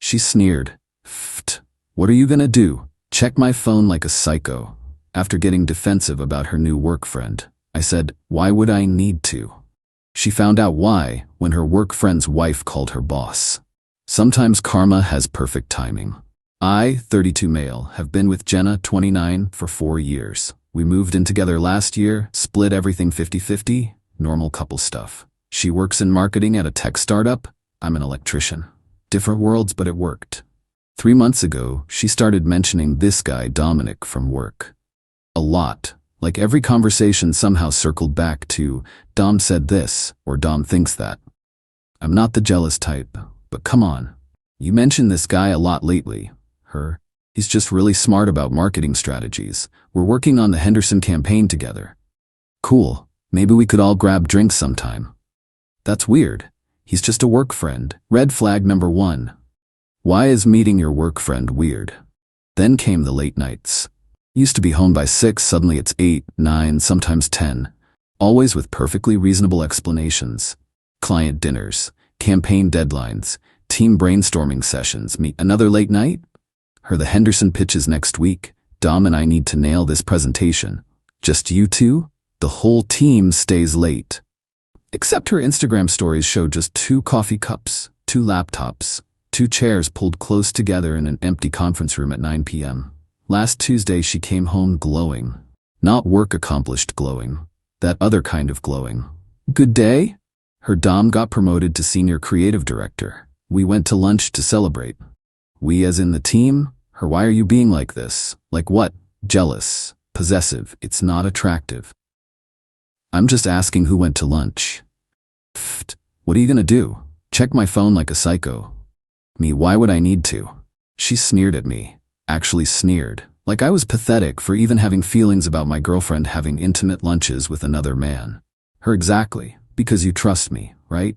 She sneered. Pfft. What are you gonna do? Check my phone like a psycho. After getting defensive about her new work friend, I said, why would I need to? She found out why when her work friend's wife called her boss. Sometimes karma has perfect timing. I, 32 male, have been with Jenna, 29, for 4 years. We moved in together last year, split everything 50-50, normal couple stuff. She works in marketing at a tech startup. I'm an electrician. Different worlds, but it worked. 3 months ago, she started mentioning this guy, Dominic, from work. A lot. Like every conversation somehow circled back to, Dom said this, or Dom thinks that. I'm not the jealous type, but come on. You mentioned this guy a lot lately. Her. He's just really smart about marketing strategies. We're working on the Henderson campaign together. Cool. Maybe we could all grab drinks sometime. That's weird. He's just a work friend. Red flag number 1. Why is meeting your work friend weird? Then came the late nights. Used to be home by 6, suddenly it's 8, 9, sometimes 10. Always with perfectly reasonable explanations. Client dinners, campaign deadlines, team brainstorming sessions. Meet another late night? Her the Henderson pitches next week. Dom and I need to nail this presentation. Just you two? The whole team stays late. Except her Instagram stories show just 2 coffee cups, 2 laptops, 2 chairs pulled close together in an empty conference room at 9 p.m. Last Tuesday she came home glowing. Not work accomplished glowing. That other kind of glowing. Good day? Her Dom got promoted to senior creative director. We went to lunch to celebrate. We as in the team? Her, why are you being like this? Like what? Jealous. Possessive. It's not attractive. I'm just asking who went to lunch. Pfft. What are you gonna do? Check my phone like a psycho. Me, why would I need to? She sneered at me. Actually sneered. Like I was pathetic for even having feelings about my girlfriend having intimate lunches with another man. Her, exactly. Because you trust me, right?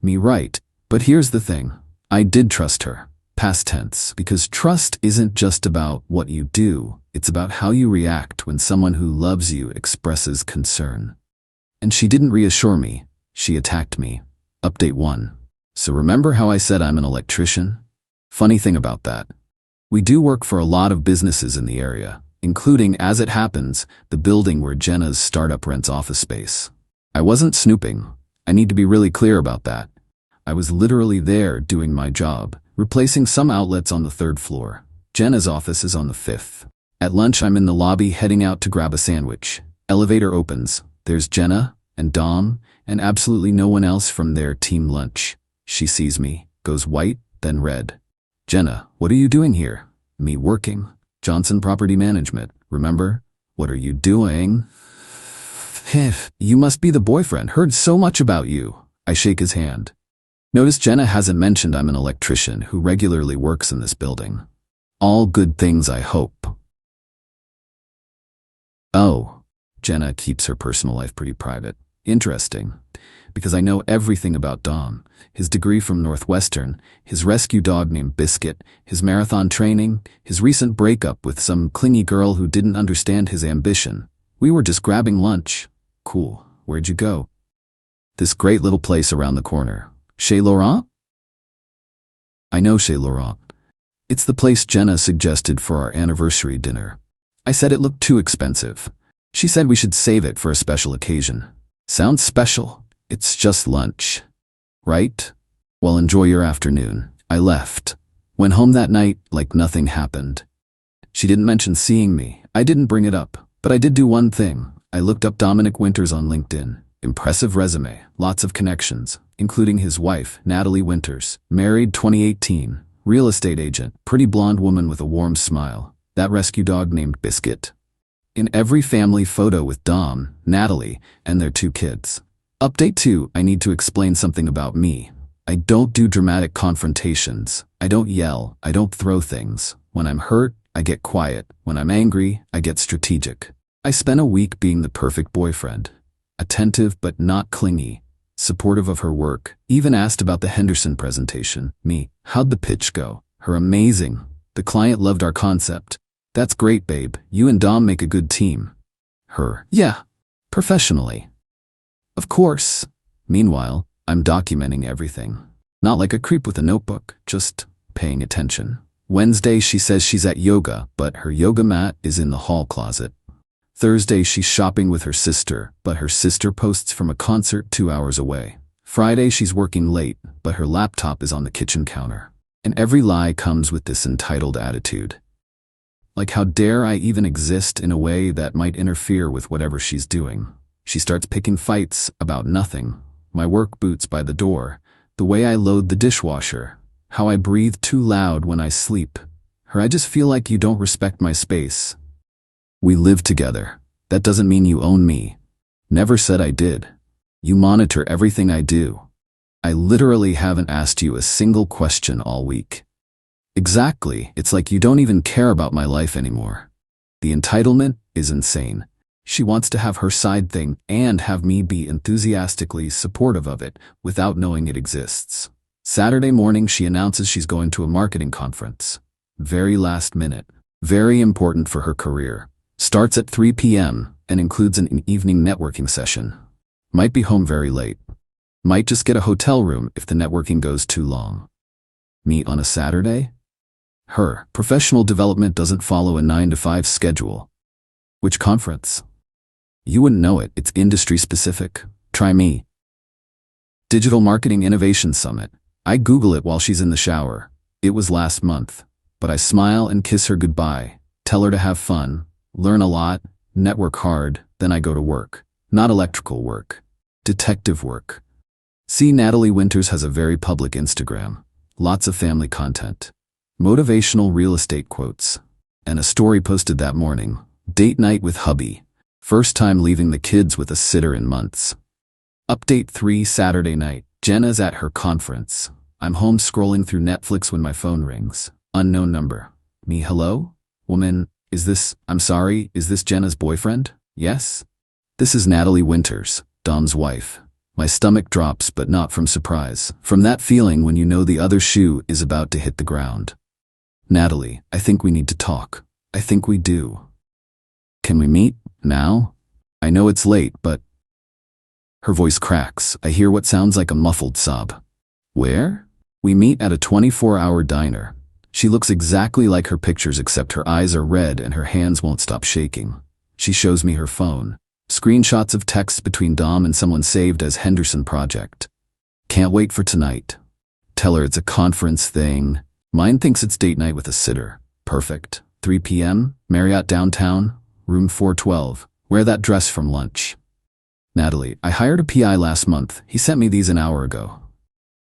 Me, right. But here's the thing. I did trust her. Past tense. Because trust isn't just about what you do. It's about how you react when someone who loves you expresses concern. And she didn't reassure me. She attacked me. Update 1. So remember how I said I'm an electrician? Funny thing about that. We do work for a lot of businesses in the area, including, as it happens, the building where Jenna's startup rents office space. I wasn't snooping. I need to be really clear about that. I was literally there doing my job, replacing some outlets on the 3rd floor. Jenna's office is on the 5th. At lunch I'm in the lobby heading out to grab a sandwich. Elevator opens. There's Jenna and Dom and absolutely no one else from their team lunch. She sees me, goes white, then red. Jenna, what are you doing here? Me, working. Johnson Property Management, remember? What are you doing? Pfft. You must be the boyfriend. Heard so much about you. I shake his hand. Notice Jenna hasn't mentioned I'm an electrician who regularly works in this building. All good things, I hope. Oh. Jenna keeps her personal life pretty private. Interesting. Because I know everything about Dom, his degree from Northwestern, his rescue dog named Biscuit, his marathon training, his recent breakup with some clingy girl who didn't understand his ambition. We were just grabbing lunch. Cool. Where'd you go? This great little place around the corner. Chez Laurent? I know Chez Laurent. It's the place Jenna suggested for our anniversary dinner. I said it looked too expensive. She said we should save it for a special occasion. Sounds special. It's just lunch. Right? Well, enjoy your afternoon. I left. Went home that night like nothing happened. She didn't mention seeing me. I didn't bring it up. But I did do one thing. I looked up Dominic Winters on LinkedIn. Impressive resume. Lots of connections, including his wife, Natalie Winters. Married 2018. Real estate agent. Pretty blonde woman with a warm smile. That rescue dog named Biscuit. In every family photo with Dom, Natalie, and their 2 kids. Update 2. I need to explain something about me. I don't do dramatic confrontations. I don't yell. I don't throw things. When I'm hurt, I get quiet. When I'm angry, I get strategic. I spent a week being the perfect boyfriend. Attentive but not clingy. Supportive of her work. Even asked about the Henderson presentation. Me. How'd the pitch go? Her, amazing. The client loved our concept. That's great, babe. You and Dom make a good team. Her. Yeah. Professionally. Of course. Meanwhile, I'm documenting everything. Not like a creep with a notebook, just paying attention. Wednesday, she says she's at yoga, but her yoga mat is in the hall closet. Thursday, she's shopping with her sister, but her sister posts from a concert 2 hours away. Friday, she's working late, but her laptop is on the kitchen counter. And every lie comes with this entitled attitude. Like, how dare I even exist in a way that might interfere with whatever she's doing? She starts picking fights about nothing. My work boots by the door, the way I load the dishwasher, how I breathe too loud when I sleep. I just feel like you don't respect my space. We live together. That doesn't mean you own me. Never said I did. You monitor everything I do. I literally haven't asked you a single question all week. Exactly, it's like you don't even care about my life anymore. The entitlement is insane. She wants to have her side thing and have me be enthusiastically supportive of it without knowing it exists. Saturday morning, she announces she's going to a marketing conference. Very last minute. Very important for her career. Starts at 3 p.m. and includes an evening networking session. Might be home very late. Might just get a hotel room if the networking goes too long. Meet on a Saturday? Her professional development doesn't follow a 9-to-5 schedule. Which conference? You wouldn't know it, it's industry specific. Try me. Digital Marketing Innovation Summit. I Google it while she's in the shower. It was last month. But I smile and kiss her goodbye, tell her to have fun, learn a lot, network hard, then I go to work. Not electrical work. Detective work. See, Natalie Winters has a very public Instagram. Lots of family content. Motivational real estate quotes. And a story posted that morning. Date night with hubby. First time leaving the kids with a sitter in months. Update 3 Saturday night. Jenna's at her conference. I'm home scrolling through Netflix when my phone rings. Unknown number. Me, hello? Woman, is this Jenna's boyfriend? Yes? This is Natalie Winters, Dom's wife. My stomach drops, but not from surprise. From that feeling when you know the other shoe is about to hit the ground. Natalie, I think we need to talk. I think we do. Can we meet? Now? I know it's late, but... Her voice cracks. I hear what sounds like a muffled sob. Where? We meet at a 24-hour diner. She looks exactly like her pictures except her eyes are red and her hands won't stop shaking. She shows me her phone. Screenshots of texts between Dom and someone saved as Henderson Project. Can't wait for tonight. Tell her it's a conference thing. Mine thinks it's date night with a sitter. Perfect. 3 p.m., Marriott downtown, room 412. Wear that dress from lunch. Natalie, I hired a PI last month. He sent me these an hour ago.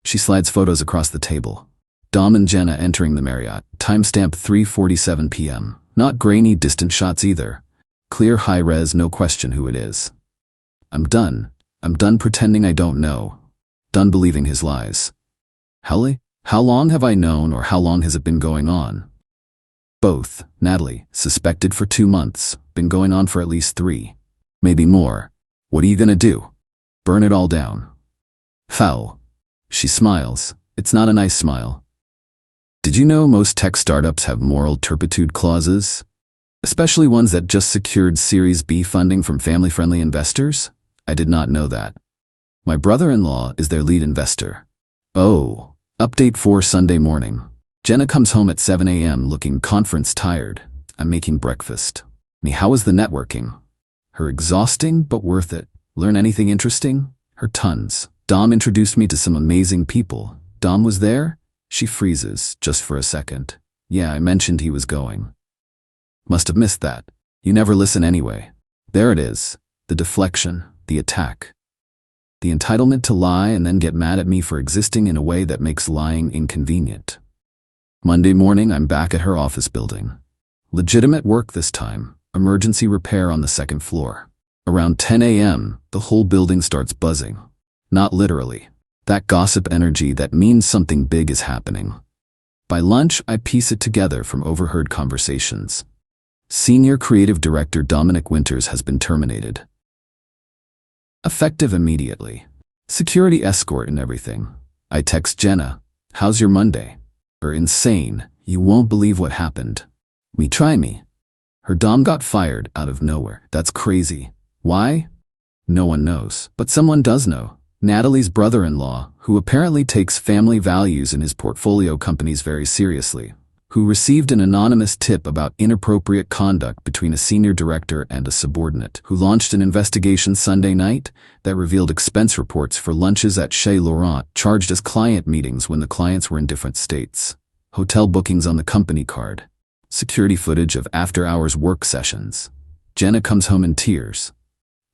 She slides photos across the table. Dom and Jenna entering the Marriott. Timestamp 3:47 p.m. Not grainy, distant shots either. Clear high-res, no question who it is. I'm done. I'm done pretending I don't know. Done believing his lies. How long have I known, or how long has it been going on? Both. Natalie, suspected for 2 months. Been going on for at least 3. Maybe more. What are you gonna do? Burn it all down. Foul. She smiles. It's not a nice smile. Did you know most tech startups have moral turpitude clauses? Especially ones that just secured Series B funding from family-friendly investors? I did not know that. My brother-in-law is their lead investor. Oh. Update 4 Sunday morning. Jenna comes home at 7 a.m. looking conference tired. I'm making breakfast. How was the networking? Her exhausting, but worth it. Learn anything interesting? Her tons. Dom introduced me to some amazing people. Dom was there? She freezes, just for a second. Yeah, I mentioned he was going. Must have missed that. You never listen anyway. There it is. The deflection, the attack. The entitlement to lie and then get mad at me for existing in a way that makes lying inconvenient. Monday morning, I'm back at her office building. Legitimate work this time. Emergency repair on the 2nd floor. Around 10 a.m., the whole building starts buzzing. Not literally. That gossip energy that means something big is happening. By lunch, I piece it together from overheard conversations. Senior Creative Director Dominic Winters has been terminated. Effective immediately. Security escort and everything. I text Jenna, how's your Monday? Or insane, you won't believe what happened. Try me. Her Dom got fired out of nowhere. That's crazy. Why? No one knows. But someone does know. Natalie's brother-in-law, who apparently takes family values in his portfolio companies very seriously, who received an anonymous tip about inappropriate conduct between a senior director and a subordinate, who launched an investigation Sunday night that revealed expense reports for lunches at Chez Laurent charged as client meetings when the clients were in different states, hotel bookings on the company card, security footage of after-hours work sessions. Jenna comes home in tears.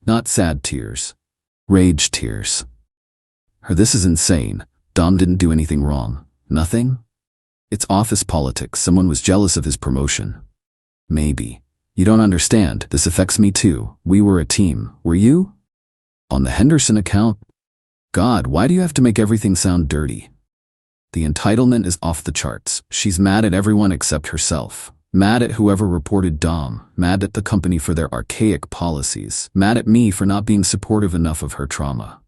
Not sad tears. Rage tears. This is insane. Dom didn't do anything wrong. Nothing? It's office politics. Someone was jealous of his promotion. Maybe. You don't understand. This affects me too. We were a team. Were you? On the Henderson account? God, why do you have to make everything sound dirty? The entitlement is off the charts. She's mad at everyone except herself. Mad at whoever reported Dom. Mad at the company for their archaic policies. Mad at me for not being supportive enough of her trauma.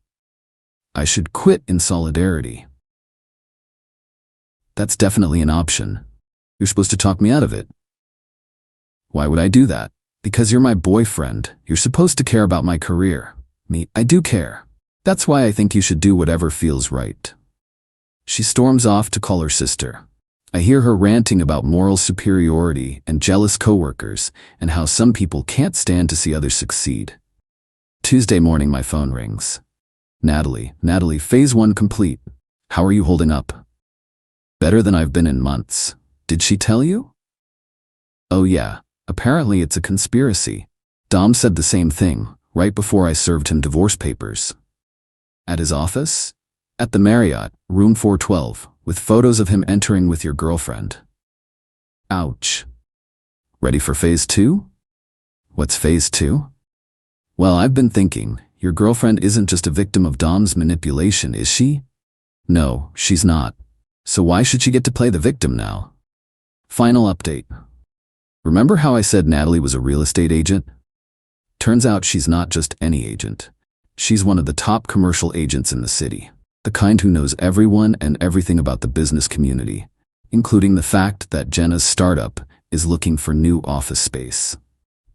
I should quit in solidarity. That's definitely an option. You're supposed to talk me out of it. Why would I do that? Because you're my boyfriend. You're supposed to care about my career. Me, I do care. That's why I think you should do whatever feels right. She storms off to call her sister. I hear her ranting about moral superiority and jealous coworkers and how some people can't stand to see others succeed. Tuesday morning my phone rings. Natalie, phase 1 complete. How are you holding up? Better than I've been in months. Did she tell you? Oh yeah, apparently it's a conspiracy. Dom said the same thing, right before I served him divorce papers. At his office? At the Marriott, room 412, with photos of him entering with your girlfriend. Ouch. Ready for phase 2? What's phase 2? Well, I've been thinking, your girlfriend isn't just a victim of Dom's manipulation, is she? No, she's not. So why should she get to play the victim now? Final update. Remember how I said Natalie was a real estate agent? Turns out she's not just any agent. She's one of the top commercial agents in the city. The kind who knows everyone and everything about the business community, including the fact that Jenna's startup is looking for new office space.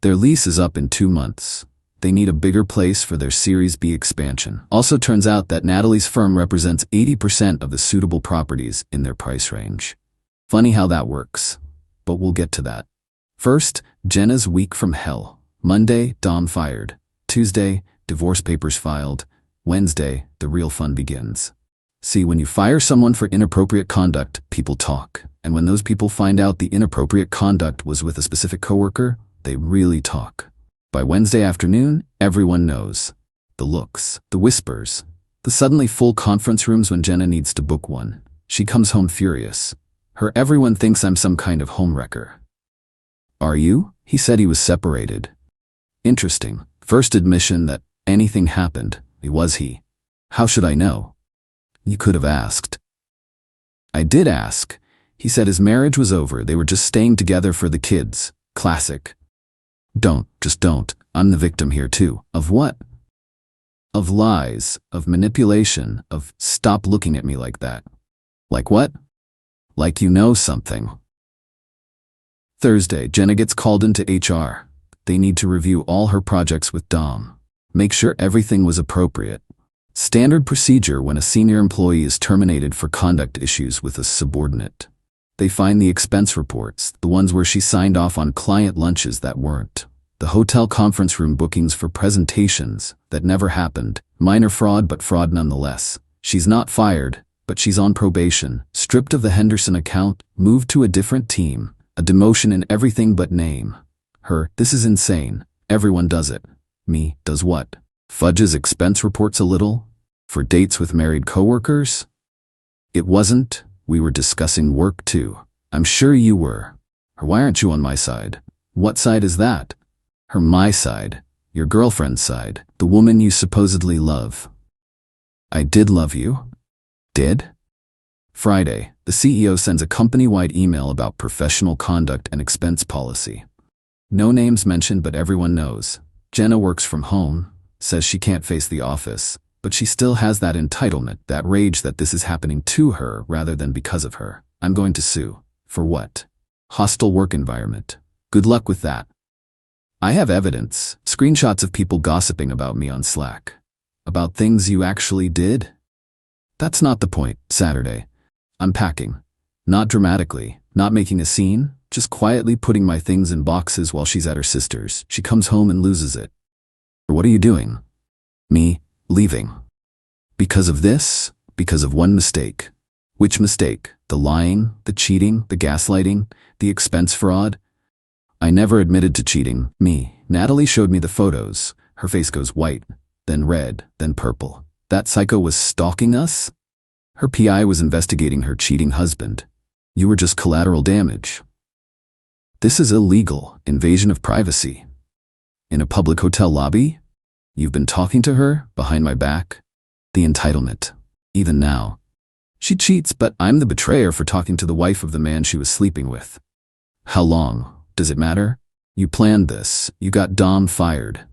Their lease is up in 2 months. They need a bigger place for their Series B expansion. Also turns out that Natalie's firm represents 80% of the suitable properties in their price range. Funny how that works, but we'll get to that. First, Jenna's week from hell. Monday, Dom fired. Tuesday, divorce papers filed. Wednesday, the real fun begins. See, when you fire someone for inappropriate conduct, people talk. And when those people find out the inappropriate conduct was with a specific coworker, they really talk. By Wednesday afternoon, everyone knows. The looks, the whispers, the suddenly full conference rooms when Jenna needs to book one. She comes home furious. Everyone thinks I'm some kind of homewrecker. Are you? He said he was separated. Interesting. First admission that anything happened. Was he? How should I know? You could have asked. I did ask. He said his marriage was over. They were just staying together for the kids. Classic. Just don't. I'm the victim here too. Of what? Of lies, of manipulation, of stop looking at me like that. Like what? Like you know something. Thursday, Jenna gets called into HR. They need to review all her projects with Dom. Make sure everything was appropriate. Standard procedure when a senior employee is terminated for conduct issues with a subordinate. They find the expense reports, the ones where she signed off on client lunches that weren't. The hotel conference room bookings for presentations that never happened. Minor fraud, but fraud nonetheless. She's not fired, but she's on probation, stripped of the Henderson account, moved to a different team, a demotion in everything but name. This is insane. Everyone does it. Me, does what? Fudges expense reports a little? For dates with married coworkers? It wasn't. We were discussing work too. I'm sure you were. Why aren't you on my side? What side is that? My side. Your girlfriend's side. The woman you supposedly love. I did love you. Did? Friday, the CEO sends a company-wide email about professional conduct and expense policy. No names mentioned, but everyone knows. Jenna works from home, says she can't face the office, but she still has that entitlement, that rage that this is happening to her rather than because of her. I'm going to sue. For what? Hostile work environment. Good luck with that. I have evidence, screenshots of people gossiping about me on Slack. About things you actually did? That's not the point. Saturday. I'm packing. Not dramatically, not making a scene, just quietly putting my things in boxes while she's at her sister's. She comes home and loses it. What are you doing? Me, leaving. Because of this? Because of one mistake. Which mistake? The lying, the cheating, the gaslighting, the expense fraud? I never admitted to cheating. Me. Natalie showed me the photos. Her face goes white, then red, then purple. That psycho was stalking us? Her PI was investigating her cheating husband. You were just collateral damage. This is illegal, invasion of privacy. In a public hotel lobby? You've been talking to her, behind my back? The entitlement. Even now. She cheats, but I'm the betrayer for talking to the wife of the man she was sleeping with. How long? Does it matter? You planned this. You got Dom fired.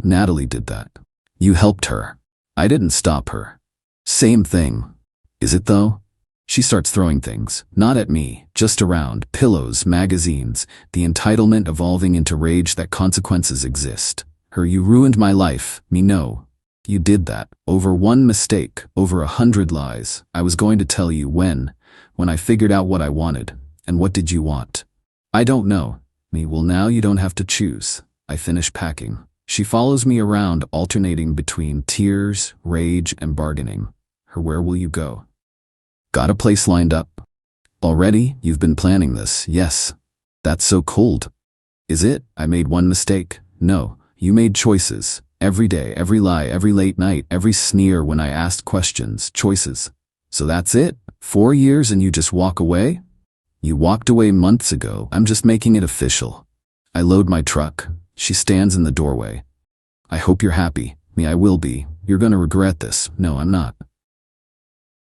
Natalie did that. You helped her. I didn't stop her. Same thing. Is it though? She starts throwing things, not at me, just around, pillows, magazines, the entitlement evolving into rage that consequences exist. Her, you ruined my life. Me, no. You did that. Over one mistake, over 100 lies. I was going to tell you when I figured out what I wanted. And what did you want? I don't know. Me, well, now you don't have to choose. I finish packing. She follows me around, alternating between tears, rage, and bargaining. Her, where will you go? Got a place lined up? Already? You've been planning this, yes. That's so cold. Is it? I made one mistake. No, you made choices. Every day, every lie, every late night, every sneer when I asked questions, choices. So that's it? 4 years and you just walk away? You walked away months ago. I'm just making it official. I load my truck. She stands in the doorway. I hope you're happy. Me, I will be. You're gonna regret this. No, I'm not.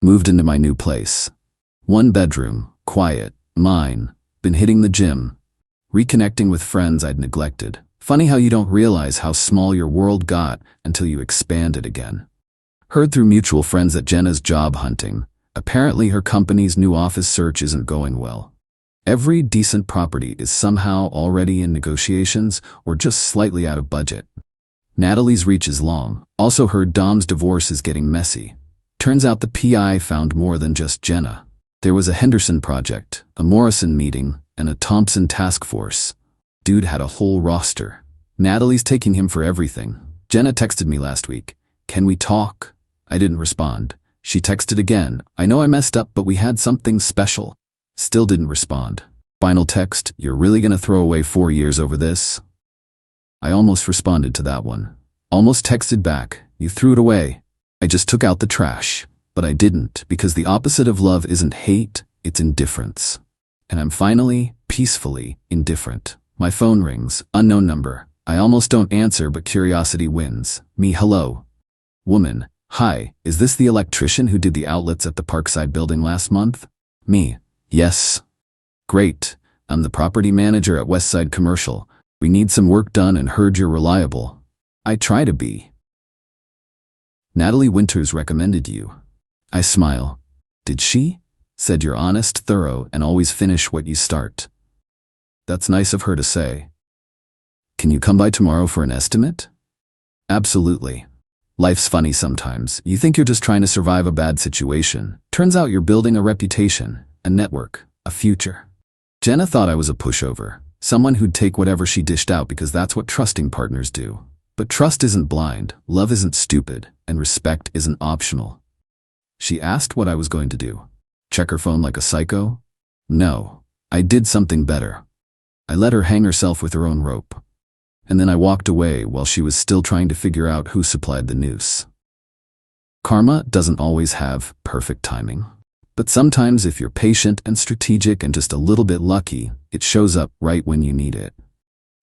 Moved into my new place. 1 bedroom, quiet, mine. Been hitting the gym. Reconnecting with friends I'd neglected. Funny how you don't realize how small your world got until you expand it again. Heard through mutual friends that Jenna's job hunting. Apparently her company's new office search isn't going well. Every decent property is somehow already in negotiations or just slightly out of budget. Natalie's reach is long. Also heard Dom's divorce is getting messy. Turns out the PI found more than just Jenna. There was a Henderson project, a Morrison meeting, and a Thompson task force. Dude had a whole roster. Natalie's taking him for everything. Jenna texted me last week. Can we talk? I didn't respond. She texted again. I know I messed up, but we had something special. Still didn't respond. Final text, you're really gonna throw away 4 years over this? I almost responded to that one. Almost texted back, you threw it away. I just took out the trash. But I didn't, because the opposite of love isn't hate, it's indifference. And I'm finally, peacefully, indifferent. My phone rings, unknown number. I almost don't answer, but curiosity wins. Me, hello. Woman, hi, is this the electrician who did the outlets at the Parkside building last month? Me, yes. Great, I'm the property manager at Westside Commercial. We need some work done and heard you're reliable. I try to be. Natalie Winters recommended you. I smile. Did she? Said you're honest, thorough, and always finish what you start. That's nice of her to say. Can you come by tomorrow for an estimate? Absolutely. Life's funny sometimes. You think you're just trying to survive a bad situation. Turns out you're building a reputation, a network, a future. Jenna thought I was a pushover, someone who'd take whatever she dished out because that's what trusting partners do. But trust isn't blind, love isn't stupid, and respect isn't optional. She asked what I was going to do. Check her phone like a psycho? No, I did something better. I let her hang herself with her own rope. And then I walked away while she was still trying to figure out who supplied the noose. Karma doesn't always have perfect timing. But sometimes if you're patient and strategic and just a little bit lucky, it shows up right when you need it.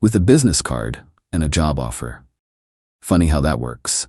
With a business card and a job offer. Funny how that works.